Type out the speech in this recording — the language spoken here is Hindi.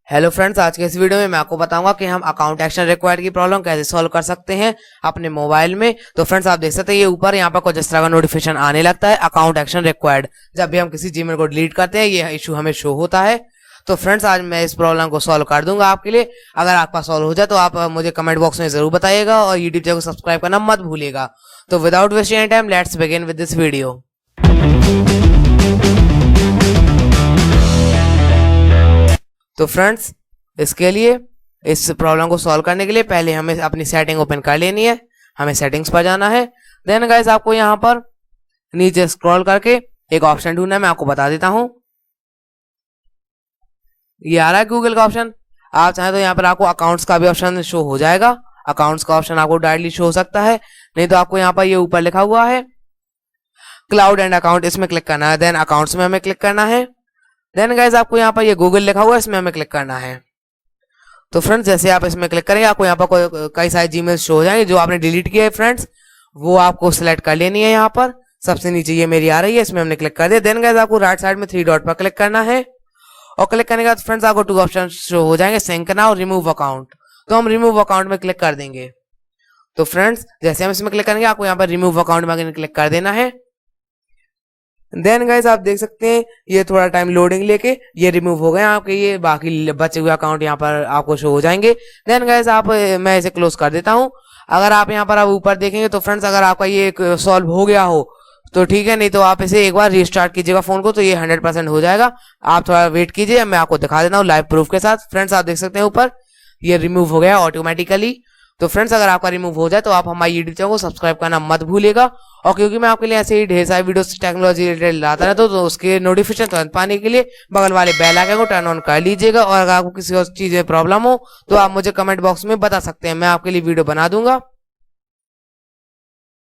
हेलो फ्रेंड्स, आज के इस वीडियो में मैं आपको बताऊंगा कि हम अकाउंट एक्शन रिक्वायर्ड की प्रॉब्लम कैसे सॉल्व कर सकते हैं अपने मोबाइल में। तो फ्रेंड्स, आप देख सकते हैं ये ऊपर यहाँ पर कुछ इस तरह का नोटिफिकेशन आने लगता है, अकाउंट एक्शन रिक्वायर्ड। जब भी हम किसी जीमेल को डिलीट करते हैं ये इशू हमें शो होता है। तो फ्रेंड्स, आज मैं इस प्रॉब्लम को सॉल्व कर दूंगा आपके लिए। अगर आपका सॉल्व हो जाए तो आप मुझे कमेंट बॉक्स में जरूर बताइएगा और यूट्यूब चैनल को सब्सक्राइब करना मत भूलिएगा। तो without wasting any time, let's begin with this video. तो फ्रेंड्स, इसके लिए इस प्रॉब्लम को सॉल्व करने के लिए पहले हमें अपनी सेटिंग ओपन कर लेनी है। हमें सेटिंग्स पर जाना है। देन गाइस, आपको यहाँ पर नीचे स्क्रॉल करके एक ऑप्शन ढूंढना है। मैं आपको बता देता हूँ, ये आ रहा है गूगल का ऑप्शन। आप चाहें तो यहाँ पर आपको अकाउंट्स का भी ऑप्शन शो हो जाएगा। अकाउंट्स का ऑप्शन आपको डायरेक्टली शो हो सकता है, नहीं तो आपको यहाँ पर ये ऊपर लिखा हुआ है क्लाउड एंड अकाउंट, इसमें क्लिक करना है। देन अकाउंट्स में हमें क्लिक करना है। देन गाइस, आपको यहाँ पर ये गूगल लिखा हुआ है, इसमें हमें क्लिक करना है। तो फ्रेंड्स, जैसे आप इसमें क्लिक करेंगे आपको यहाँ पर कई सारे जीमेल शो हो जाएंगे जो आपने डिलीट किए हैं। फ्रेंड्स, वो आपको सिलेक्ट कर लेनी है। यहाँ पर सबसे नीचे ये मेरी आ रही है, इसमें हमने क्लिक कर दिया। देन गाइस, आपको राइट साइड में 3 डॉट पर क्लिक करना है और क्लिक करने के बाद फ्रेंड्स आपको 2 ऑप्शन शो हो जाएंगे, सिंक नाउ और रिमूव अकाउंट। तो हम रिमूव अकाउंट में क्लिक कर देंगे। तो फ्रेंड्स, जैसे हम इसमें क्लिक करेंगे आपको यहाँ पर रिमूव अकाउंट में क्लिक कर देना है। देन गाइस, आप देख सकते हैं ये थोड़ा टाइम लोडिंग लेके ये रिमूव हो गए आपके, ये बाकी बचे हुए अकाउंट यहाँ पर आपको शो हो जाएंगे। देन गाइस, मैं इसे क्लोज कर देता हूँ। अगर आप यहाँ पर अब ऊपर देखेंगे तो फ्रेंड्स, अगर आपका ये सॉल्व हो गया हो तो ठीक है, नहीं तो आप इसे एक बार रीस्टार्ट कीजिएगा फोन को, तो ये 100% हो जाएगा। आप थोड़ा वेट कीजिए, मैं आपको दिखा देता हूँ लाइव प्रूफ के साथ। फ्रेंड्स, आप देख सकते हैं ऊपर ये रिमूव हो गया ऑटोमेटिकली। तो फ्रेंड्स, अगर आपका रिमूव हो जाए तो आप हमारे यूट्यूब चैनल को सब्सक्राइब करना मत भूलिएगा। और क्योंकि मैं आपके लिए ऐसे ही ढेर सारी वीडियोस टेक्नोलॉजी रिलेटेड लाता रहता हूं, तो उसके नोटिफिकेशन तुरंत पाने के लिए बगल वाले बेल आइकन को टर्न ऑन कर लीजिएगा। और अगर आपको किसी और चीज में प्रॉब्लम हो तो आप मुझे कमेंट बॉक्स में बता सकते हैं, मैं आपके लिए वीडियो बना दूंगा।